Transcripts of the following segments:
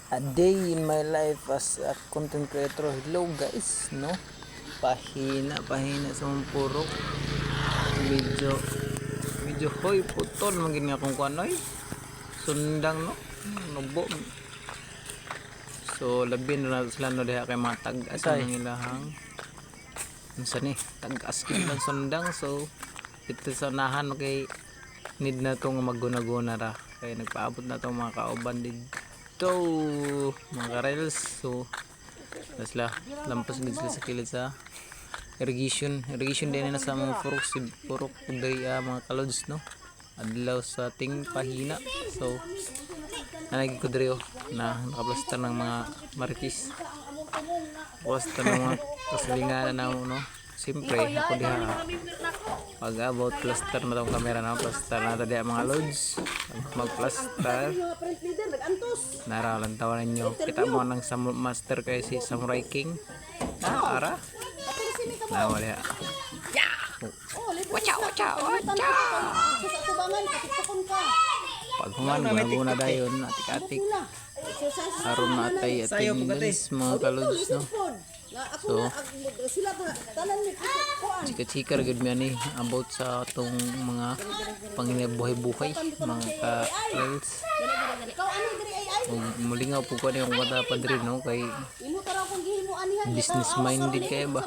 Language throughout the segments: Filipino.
A day in my life as a content creator. Hello guys, no? Pahina sa mga purok. Medyo hoy putol maging nga kung kuanoy. Sundang no. Nubo. So labin na sila no diha kay mga tag-as ng ilahang. Unsa ni? Tag-as kid lang sundang, so ito sa nahan kay need na tong magguna-guna ra kay nagpaabot na tong mga kauban dito mga karels. So sila lampas gid sila sa kilid sa irrigation din na sa mga purok diri mga kalods no, adlaw sa ating pahina. So nanagi ko diri na nakaplastar ng mga maritis, plaster ng mga kasilingan na no. Siyempre ako diha pag about plaster na tong camera na plaster na diha mga loads magplaster naralan tawanan nyo kita mo ng master kay si Samurai King ara na wala wacha pag human guna dayon atik-atik aron na atay attendance mga kalods no. So chika-chika gud mi ani about sa atong mga panginabuhay-buhay mga ka-friends. Mulingaw po ko yung mata pa diri no kay business minded kay ba.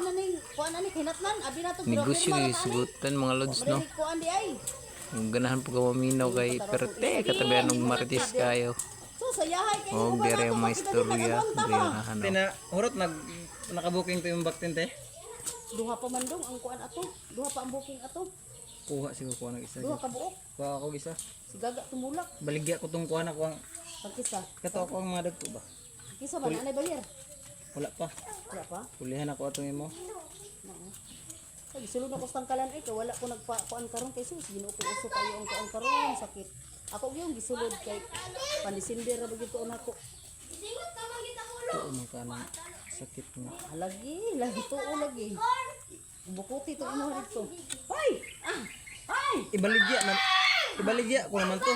Negosyo isugutan mga lods no. Ganahan po ka maminaw kay perte katabihan ng marites kayo. Oh, dire may istorya dire na hurot nakabuking to yung baktin te. Duha pa man dong ang kuan ato. Duha pa ang booking ato. Kuha siguro kuha ng isa. Duha ka buok. Kuha ako isa. Si gaga tumulak. Baligya ko tong kuha na ko ang Pagkisa. kato ko ang mga dagko ba. Kisa ba anay bayar? Wala pa. Wala pa. Pulihan ako atong imo. Oo. Ay sulod ako sa tangkalan ay kay wala ko nagpa-kuan karon kay sus Ginoo ko uso kayo ang kuan karon sakit. Ako gyud gisulod kay pandisinder ra bagid ko nako. Ito man kanang sakit nga. Lagi tuo lagi. Bukuti to imo dito. Hoy! Ay! Ibaligya ko naman to.